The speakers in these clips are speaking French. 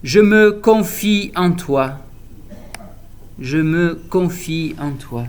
je me confie en toi. Je me confie en toi.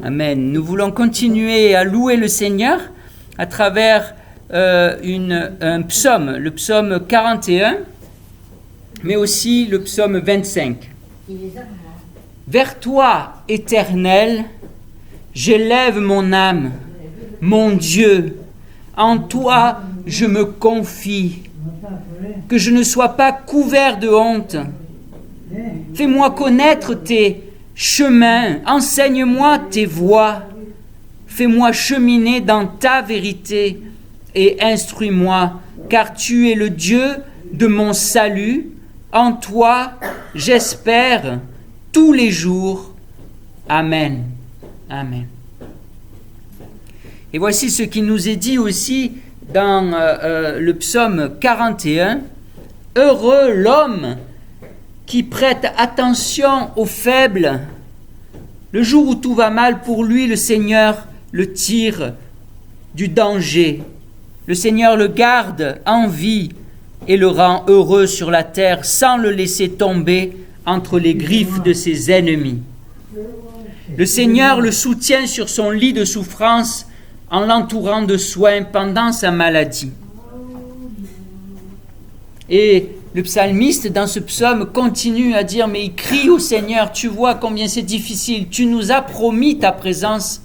Amen. Nous voulons continuer à louer le Seigneur à travers un psaume, le psaume 41, mais aussi le psaume 25. Vers toi, Éternel, j'élève mon âme, mon Dieu, en toi je me confie, que je ne sois pas couvert de honte. Fais-moi connaître tes chemins, enseigne-moi tes voies, fais-moi cheminer dans ta vérité et instruis-moi, car tu es le Dieu de mon salut. En toi, j'espère tous les jours. Amen. Amen. Et voici ce qui nous est dit aussi dans le psaume 41. Heureux l'homme qui prête attention aux faibles. Le jour où tout va mal pour lui, le Seigneur le tire du danger. Le Seigneur le garde en vie et le rend heureux sur la terre sans le laisser tomber entre les griffes de ses ennemis. Le Seigneur le soutient sur son lit de souffrance en l'entourant de soins pendant sa maladie. Et le psalmiste, dans ce psaume, continue à dire, mais il crie au Seigneur, tu vois combien c'est difficile, tu nous as promis ta présence,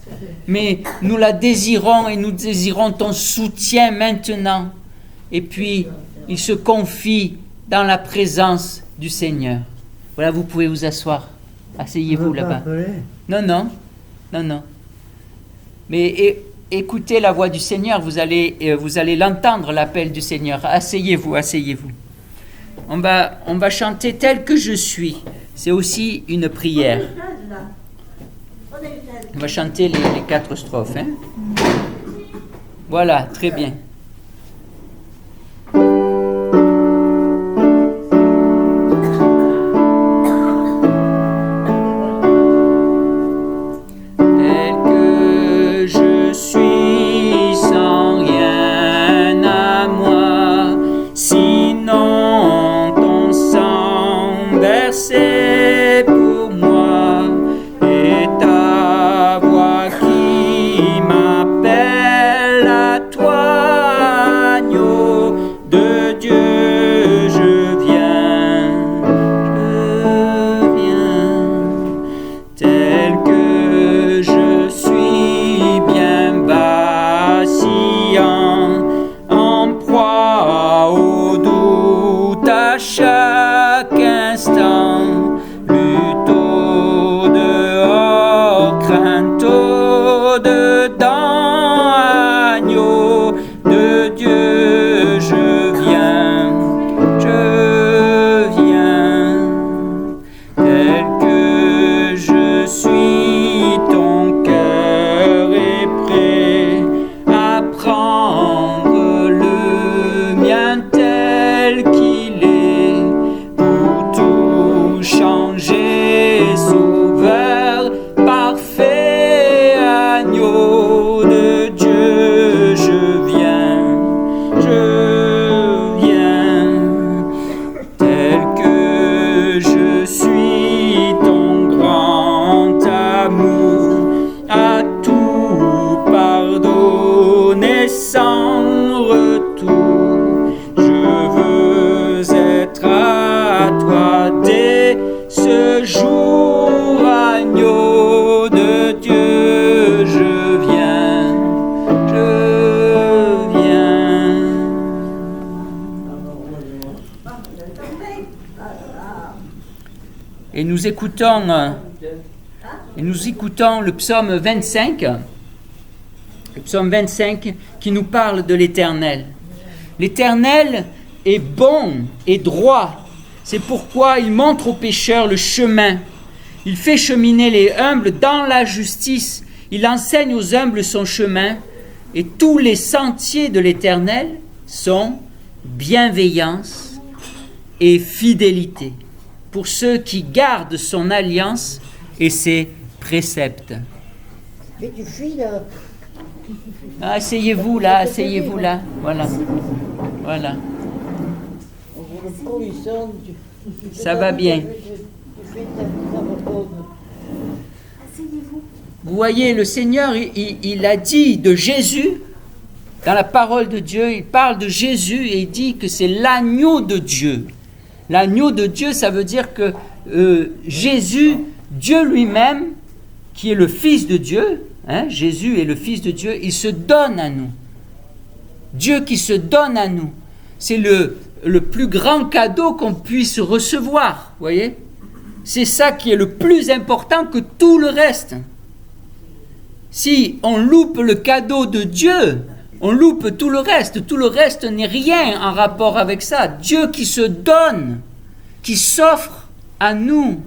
mais nous la désirons et nous désirons ton soutien maintenant. Et puis, il se confie dans la présence du Seigneur. Voilà, vous pouvez vous asseoir. Asseyez-vous là-bas. Non. Mais écoutez la voix du Seigneur, vous allez l'entendre, l'appel du Seigneur. Asseyez-vous. On va chanter tel que je suis. C'est aussi une prière. On va chanter les 4 strophes. Hein? Voilà, très bien. Sans mon retour. Je veux être à toi dès ce jour, agneau de Dieu, je viens, je viens. Et nous écoutons le psaume 25, qui nous parle de l'Éternel. L'Éternel est bon et droit. C'est pourquoi il montre aux pécheurs le chemin. Il fait cheminer les humbles dans la justice. Il enseigne aux humbles son chemin. Et tous les sentiers de l'Éternel sont bienveillance et fidélité pour ceux qui gardent son alliance et ses préceptes. Mais tu fuis là. Ah, asseyez-vous là. Voilà. Ça va bien. Vous voyez, le Seigneur, il a dit de Jésus, dans la parole de Dieu, il parle de Jésus et il dit que c'est l'agneau de Dieu. L'agneau de Dieu, ça veut dire que Jésus, Dieu lui-même, qui est le Fils de Dieu, Jésus est le Fils de Dieu, il se donne à nous. Dieu qui se donne à nous. C'est le plus grand cadeau qu'on puisse recevoir, voyez ? C'est ça qui est le plus important que tout le reste. Si on loupe le cadeau de Dieu, on loupe tout le reste. Tout le reste n'est rien en rapport avec ça. Dieu qui se donne, qui s'offre à nous.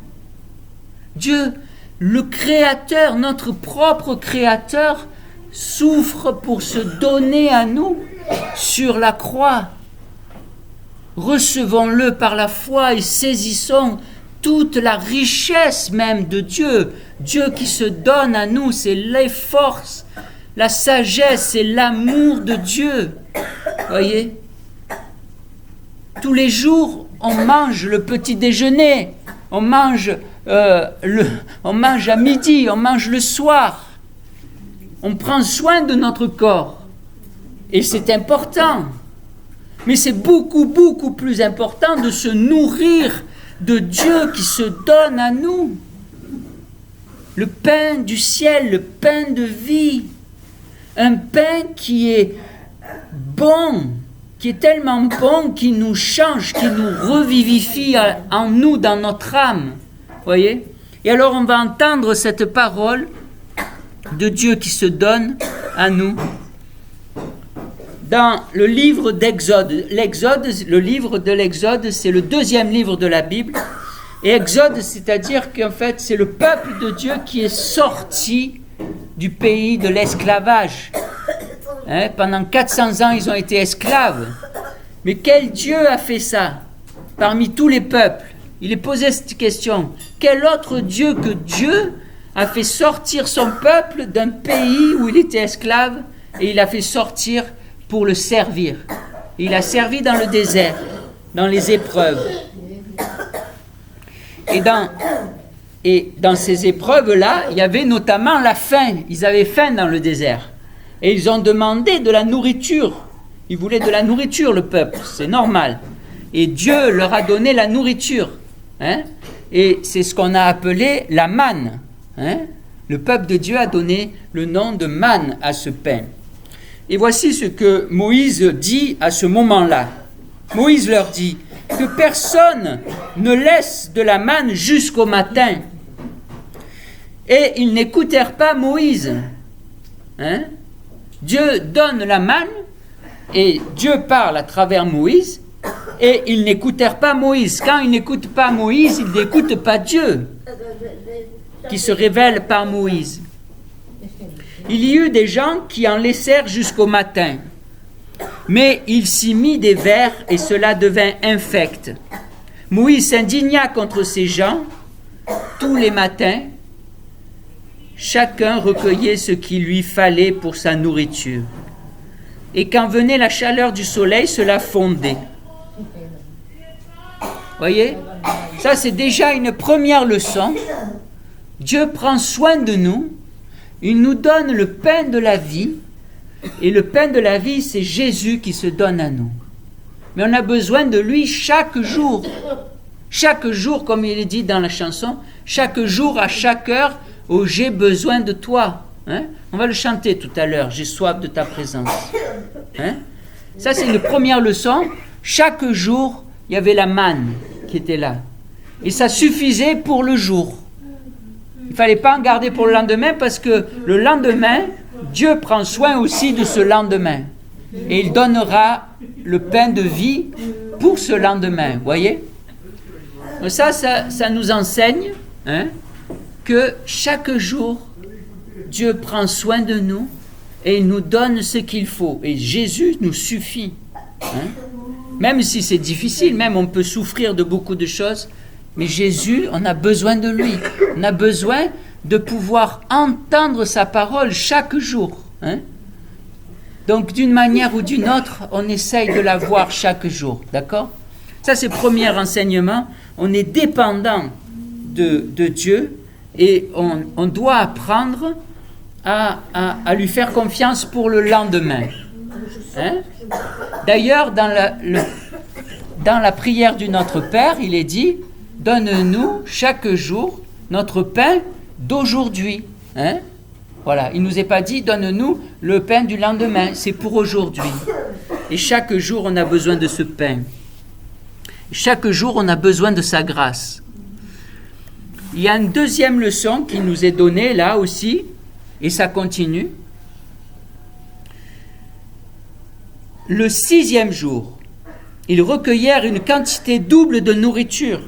Dieu, le Créateur, notre propre Créateur, souffre pour se donner à nous sur la croix. Recevons-le par la foi et saisissons toute la richesse même de Dieu. Dieu qui se donne à nous, c'est les forces, la sagesse, c'est l'amour de Dieu. Voyez ? Tous les jours, on mange le petit déjeuner, on mange à midi, on mange le soir. On prend soin de notre corps. Et c'est important. Mais c'est beaucoup, beaucoup plus important de se nourrir de Dieu qui se donne à nous. Le pain du ciel, le pain de vie. Un pain qui est bon, qui est tellement bon, qui nous change, qui nous revivifie en nous, dans notre âme. Voyez ? Et alors on va entendre cette parole de Dieu qui se donne à nous. Dans le livre d'Exode, le livre de l'Exode, c'est le 2e livre de la Bible. Et Exode, c'est-à-dire qu'en fait, c'est le peuple de Dieu qui est sorti du pays de l'esclavage. Pendant 400 ans, ils ont été esclaves. Mais quel Dieu a fait ça parmi tous les peuples? Il est posé cette question. Quel autre Dieu que Dieu a fait sortir son peuple d'un pays où il était esclave et il a fait sortir pour le servir. Il a servi dans le désert, dans les épreuves. Et dans ces épreuves-là, il y avait notamment la faim. Ils avaient faim dans le désert. Et ils ont demandé de la nourriture. Ils voulaient de la nourriture, le peuple. C'est normal. Et Dieu leur a donné la nourriture. Et c'est ce qu'on a appelé la manne. Le peuple de Dieu a donné le nom de manne à ce pain. Et voici ce que Moïse dit à ce moment-là. Moïse leur dit que personne ne laisse de la manne jusqu'au matin. Et ils n'écoutèrent pas Moïse. Dieu donne la manne et Dieu parle à travers Moïse et ils n'écoutèrent pas Moïse. Quand ils n'écoutent pas Moïse, ils n'écoutent pas Dieu qui se révèle par Moïse. Il y eut des gens qui en laissèrent jusqu'au matin. Mais il s'y mit des vers et cela devint infect. Moïse s'indigna contre ces gens. Tous les matins, chacun recueillait ce qu'il lui fallait pour sa nourriture. Et quand venait la chaleur du soleil, cela fondait. Voyez, ça c'est déjà une première leçon. Dieu prend soin de nous. Il nous donne le pain de la vie. Et le pain de la vie, c'est Jésus qui se donne à nous. Mais on a besoin de lui chaque jour. Chaque jour, comme il est dit dans la chanson, chaque jour, à chaque heure, où j'ai besoin de toi. Hein? On va le chanter tout à l'heure, j'ai soif de ta présence. Hein? Ça, c'est une première leçon. Chaque jour, il y avait la manne qui était là. Et ça suffisait pour le jour. Il ne fallait pas en garder pour le lendemain parce que le lendemain, Dieu prend soin aussi de ce lendemain. Et il donnera le pain de vie pour ce lendemain. Vous voyez ? Donc ça nous enseigne que chaque jour, Dieu prend soin de nous et il nous donne ce qu'il faut. Et Jésus nous suffit. Même si c'est difficile, même on peut souffrir de beaucoup de choses, mais Jésus, on a besoin de lui. On a besoin de pouvoir entendre sa parole chaque jour. Donc d'une manière ou d'une autre, on essaye de la voir chaque jour. D'accord ? Ça, c'est le premier enseignement. On est dépendant de Dieu et on doit apprendre à lui faire confiance pour le lendemain. D'ailleurs, dans la prière du Notre Père, il est dit « Donne-nous chaque jour notre pain d'aujourd'hui. » Voilà, il ne nous est pas dit « Donne-nous le pain du lendemain. » C'est pour aujourd'hui. Et chaque jour, on a besoin de ce pain. Chaque jour, on a besoin de sa grâce. Il y a une deuxième leçon qui nous est donnée là aussi, et ça continue. Le 6e jour, ils recueillèrent une quantité double de nourriture.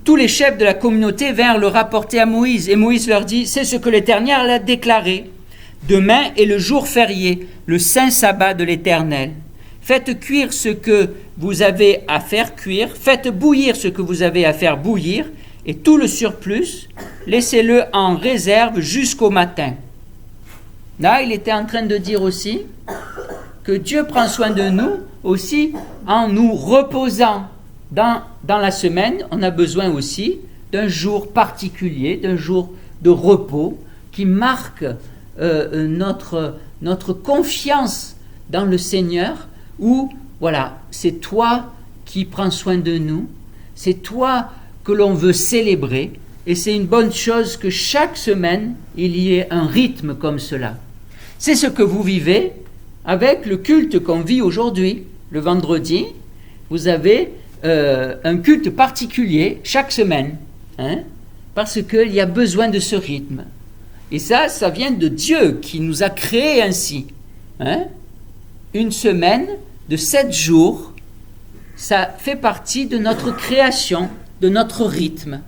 Tous les chefs de la communauté vinrent le rapporter à Moïse, et Moïse leur dit, c'est ce que l'Éternel a déclaré. Demain est le jour férié, le saint sabbat de l'Éternel. Faites cuire ce que vous avez à faire cuire, faites bouillir ce que vous avez à faire bouillir, et tout le surplus, laissez-le en réserve jusqu'au matin. Là, il était en train de dire aussi que Dieu prend soin de nous aussi en nous reposant. Dans la semaine, on a besoin aussi d'un jour particulier, d'un jour de repos qui marque notre confiance dans le Seigneur, où, voilà, c'est toi qui prends soin de nous, c'est toi que l'on veut célébrer, et c'est une bonne chose que chaque semaine, il y ait un rythme comme cela. C'est ce que vous vivez avec le culte qu'on vit aujourd'hui. Le vendredi, vous avez un culte particulier chaque semaine, parce qu'il y a besoin de ce rythme. Et ça vient de Dieu qui nous a créés ainsi. Une semaine de 7 jours, ça fait partie de notre création, de notre rythme.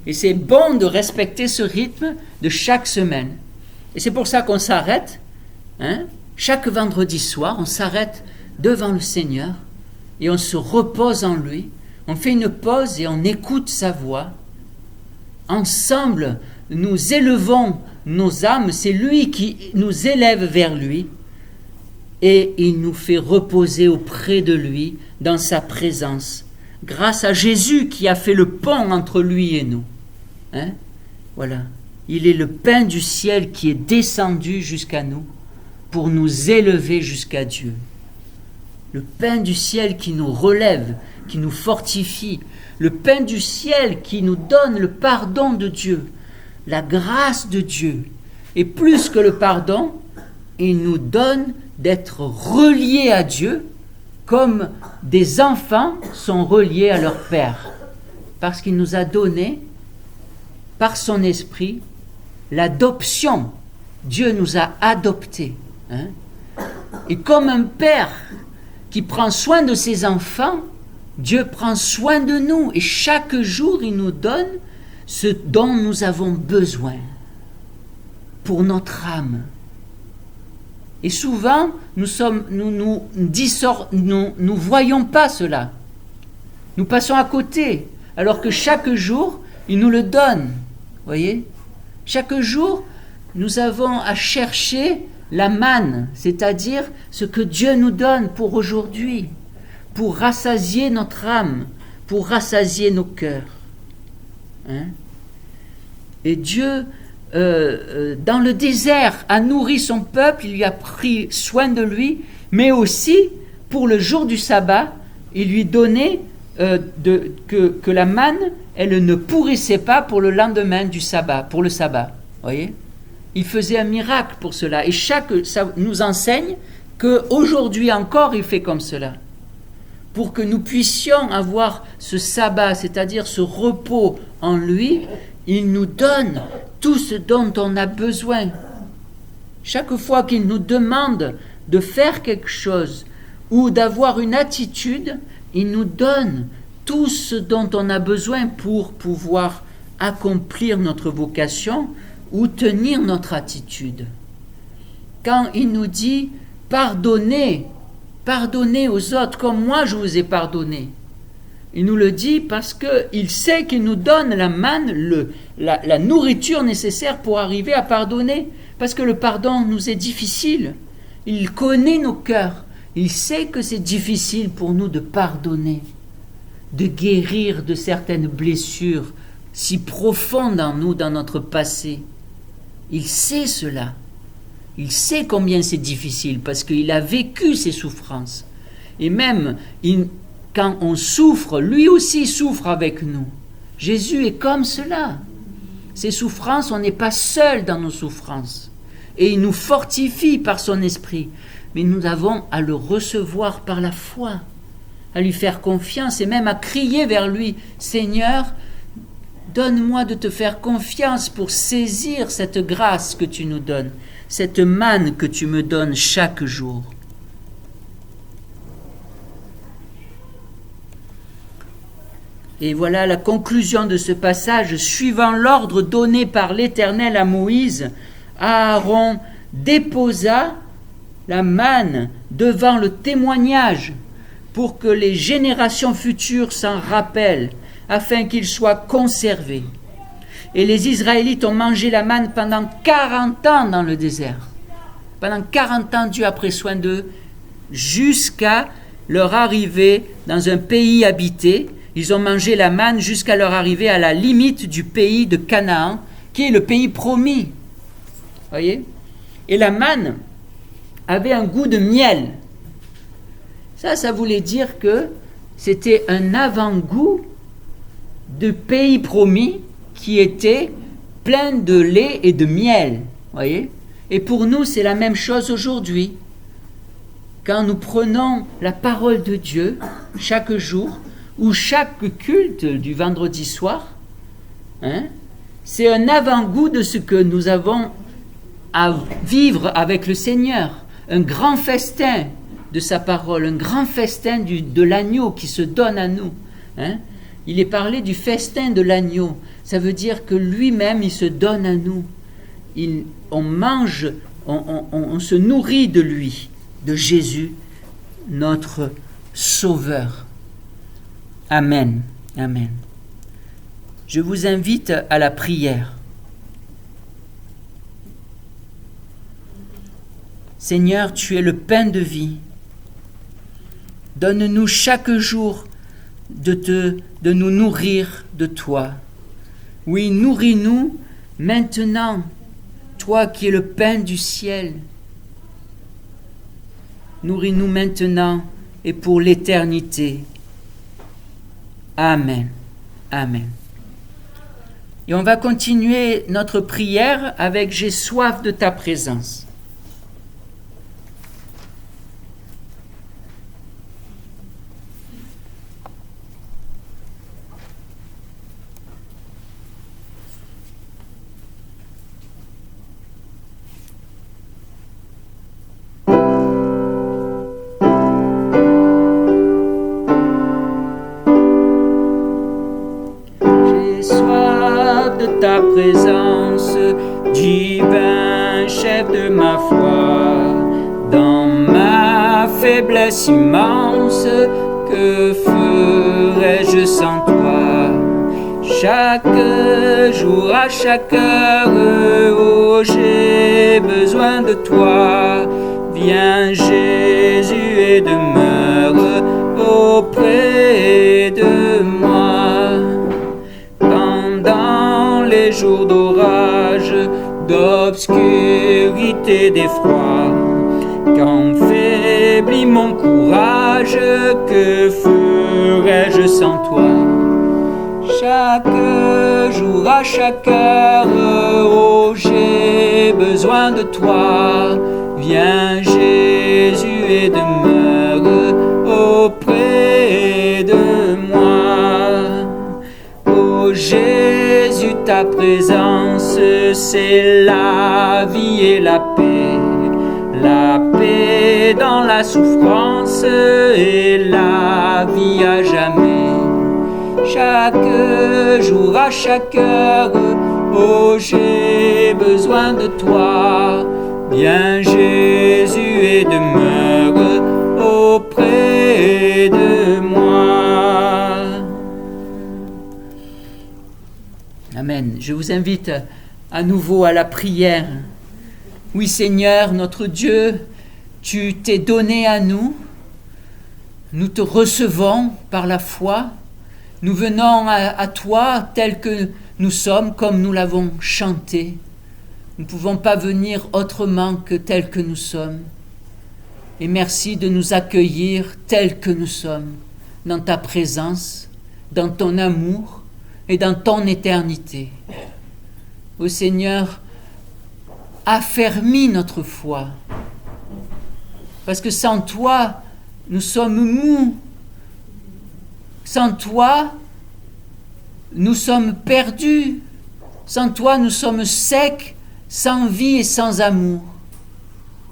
Et c'est bon de respecter ce rythme de chaque semaine. Et c'est pour ça qu'on s'arrête, chaque vendredi soir, on s'arrête devant le Seigneur et on se repose en lui. On fait une pause et on écoute sa voix. Ensemble, nous élevons nos âmes, c'est lui qui nous élève vers lui. Et il nous fait reposer auprès de lui, dans sa présence, grâce à Jésus qui a fait le pont entre lui et nous. Voilà. Il est le pain du ciel qui est descendu jusqu'à nous pour nous élever jusqu'à Dieu. Le pain du ciel qui nous relève, qui nous fortifie. Le pain du ciel qui nous donne le pardon de Dieu, la grâce de Dieu. Et plus que le pardon, il nous donne d'être reliés à Dieu comme des enfants sont reliés à leur Père. Parce qu'il nous a donné, par son esprit, l'adoption. Dieu nous a adoptés. Et comme un père qui prend soin de ses enfants, Dieu prend soin de nous. Et chaque jour, il nous donne ce dont nous avons besoin pour notre âme. Et souvent, nous voyons pas cela. Nous passons à côté, alors que chaque jour, il nous le donne. Voyez ? Chaque jour, nous avons à chercher la manne, c'est-à-dire ce que Dieu nous donne pour aujourd'hui, pour rassasier notre âme, pour rassasier nos cœurs. Et Dieu dans le désert, a nourri son peuple, il lui a pris soin de lui, mais aussi, pour le jour du sabbat, il lui donnait que la manne, elle ne pourrissait pas pour le lendemain du sabbat, pour le sabbat. Voyez ? Il faisait un miracle pour cela. Et ça nous enseigne qu'aujourd'hui encore, il fait comme cela. Pour que nous puissions avoir ce sabbat, c'est-à-dire ce repos en lui, il nous donne tout ce dont on a besoin. Chaque fois qu'il nous demande de faire quelque chose ou d'avoir une attitude, il nous donne tout ce dont on a besoin pour pouvoir accomplir notre vocation ou tenir notre attitude. Quand il nous dit « pardonnez aux autres comme moi je vous ai pardonné », il nous le dit parce qu'il sait qu'il nous donne la manne, la nourriture nécessaire pour arriver à pardonner. Parce que le pardon nous est difficile. Il connaît nos cœurs. Il sait que c'est difficile pour nous de pardonner, de guérir de certaines blessures si profondes en nous, dans notre passé. Il sait cela. Il sait combien c'est difficile parce qu'il a vécu ces souffrances. Et même quand on souffre, lui aussi souffre avec nous. Jésus est comme cela. Ces souffrances, on n'est pas seul dans nos souffrances. Et il nous fortifie par son esprit. Mais nous avons à le recevoir par la foi, à lui faire confiance et même à crier vers lui, « Seigneur, donne-moi de te faire confiance pour saisir cette grâce que tu nous donnes, cette manne que tu me donnes chaque jour. » Et voilà la conclusion de ce passage. Suivant l'ordre donné par l'Éternel à Moïse, Aaron déposa la manne devant le témoignage pour que les générations futures s'en rappellent, afin qu'il soit conservé. Et les Israélites ont mangé la manne pendant 40 ans dans le désert. Pendant 40 ans, Dieu a pris soin d'eux jusqu'à leur arrivée dans un pays habité. Ils ont mangé la manne jusqu'à leur arrivée à la limite du pays de Canaan, qui est le pays promis. Voyez ? Et la manne avait un goût de miel. Ça voulait dire que c'était un avant-goût du pays promis qui était plein de lait et de miel. Voyez ? Et pour nous, c'est la même chose aujourd'hui. Quand nous prenons la parole de Dieu chaque jour, ou chaque culte du vendredi soir, c'est un avant-goût de ce que nous avons à vivre avec le Seigneur. Un grand festin de sa parole, un grand festin de l'agneau qui se donne à nous. Il est parlé du festin de l'agneau. Ça veut dire que lui-même, il se donne à nous. On mange, on se nourrit de lui, de Jésus, notre Sauveur. Amen. Amen. Je vous invite à la prière. Seigneur, tu es le pain de vie. Donne-nous chaque jour de nous nourrir de toi. Oui, nourris-nous maintenant, toi qui es le pain du ciel. Nourris-nous maintenant et pour l'éternité. Amen. Amen. Et on va continuer notre prière avec « J'ai soif de ta présence ». Ta présence, divin chef de ma foi, dans ma faiblesse immense, que ferais-je sans toi? Chaque jour, à chaque heure, oh, j'ai besoin de toi. Viens Jésus et demeure auprès de moi. Les jours d'orage d'obscurité, d'effroi. Quand faiblit mon courage, que ferais-je sans toi? Chaque jour, à chaque heure, oh, j'ai besoin de toi. Viens Jésus et demeure auprès de moi. Oh Jésus, ta présence, c'est la vie et la paix. La paix dans la souffrance et la vie à jamais. Chaque jour, à chaque heure, oh j'ai besoin de toi. Viens Jésus et demeure auprès de moi. Amen. Je vous invite à nouveau à la prière. Oui Seigneur, notre Dieu, tu t'es donné à nous. Nous te recevons par la foi. Nous venons à toi tel que nous sommes, comme nous l'avons chanté. Nous ne pouvons pas venir autrement que tel que nous sommes. Et merci de nous accueillir tel que nous sommes, dans ta présence, dans ton amour et dans ton éternité. Ô Seigneur, affermis notre foi, parce que sans toi, nous sommes mous. Sans toi, nous sommes perdus. Sans toi, nous sommes secs, sans vie et sans amour.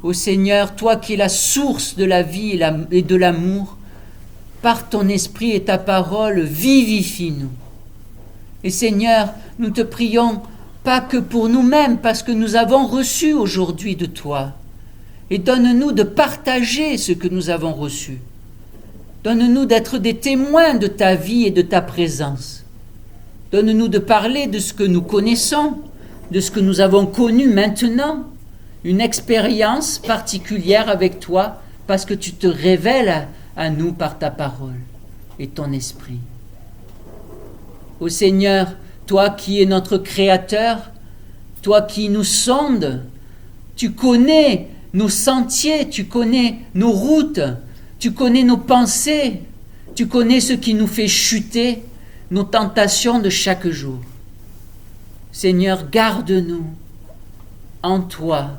Ô Seigneur, toi qui es la source de la vie et de l'amour, par ton esprit et ta parole, vivifie-nous. Et Seigneur, nous te prions pas que pour nous-mêmes, parce que nous avons reçu aujourd'hui de toi. Et donne-nous de partager ce que nous avons reçu. Donne-nous d'être des témoins de ta vie et de ta présence. Donne-nous de parler de ce que nous connaissons, de ce que nous avons connu maintenant, une expérience particulière avec toi, parce que tu te révèles à nous par ta parole et ton esprit. Ô Seigneur, toi qui es notre Créateur, toi qui nous sondes, tu connais nos sentiers, tu connais nos routes, tu connais nos pensées, tu connais ce qui nous fait chuter, nos tentations de chaque jour. Seigneur, garde-nous en toi,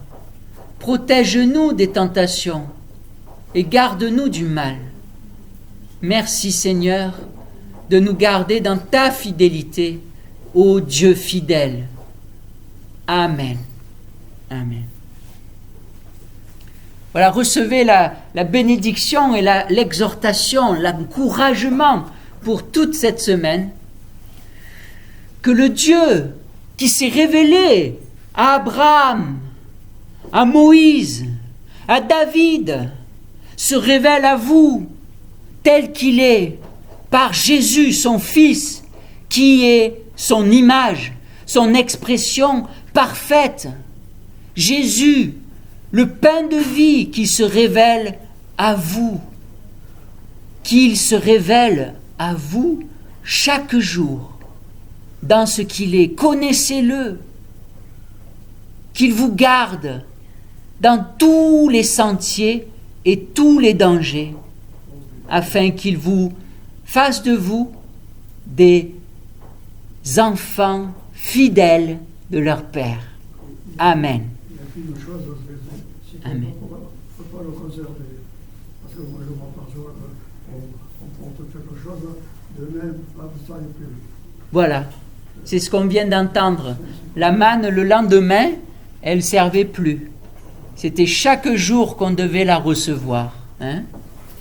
protège-nous des tentations et garde-nous du mal. Merci Seigneur de nous garder dans ta fidélité, ô Dieu fidèle. Amen. Amen. Voilà, recevez la bénédiction et l'exhortation, l'encouragement pour toute cette semaine. Que le Dieu qui s'est révélé à Abraham, à Moïse, à David, se révèle à vous tel qu'il est, par Jésus, son Fils, qui est son image, son expression parfaite. Jésus, le pain de vie qui se révèle à vous, qu'il se révèle à vous chaque jour dans ce qu'il est. Connaissez-le, qu'il vous garde dans tous les sentiers et tous les dangers, afin qu'il vous fasse de vous des enfants fidèles de leur Père. Amen. Amen. On ne peut pas le conserver. Parce que moi, je vois par jour, on porte quelque chose de même, ça n'est plus. Voilà, c'est ce qu'on vient d'entendre. La manne, le lendemain, elle ne servait plus. C'était chaque jour qu'on devait la recevoir. Hein?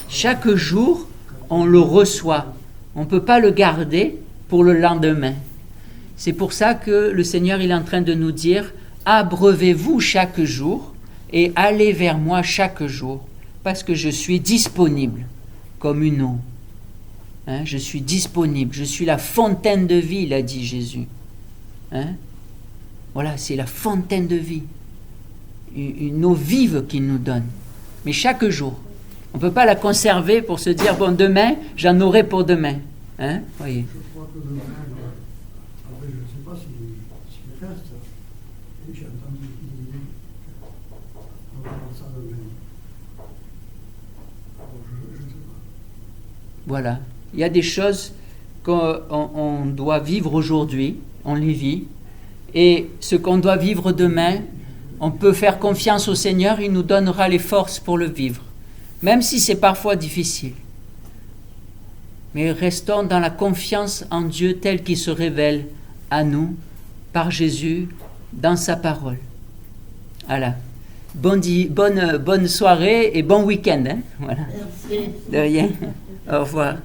Chaque jour, on le reçoit. On ne peut pas le garder pour le lendemain. C'est pour ça que le Seigneur il est en train de nous dire « Abreuvez-vous chaque jour et allez vers moi chaque jour, parce que je suis disponible comme une eau. » Hein, je suis disponible, je suis la fontaine de vie, l'a dit Jésus. Hein? Voilà, c'est la fontaine de vie. Une eau vive qu'il nous donne. Mais chaque jour. On ne peut pas la conserver pour se dire, bon, demain, j'en aurai pour demain. Hein? Voyez. Je crois que demain, après, je ne sais pas s'il reste. Et j'ai entendu Voilà. Il y a des choses qu'on doit vivre aujourd'hui, on les vit. Et ce qu'on doit vivre demain, on peut faire confiance au Seigneur, il nous donnera les forces pour le vivre. Même si c'est parfois difficile. Mais restons dans la confiance en Dieu tel qu'il se révèle à nous, par Jésus, dans sa parole. Voilà. Bonne soirée et bon week-end. Hein? Voilà. Merci. De rien. Au revoir.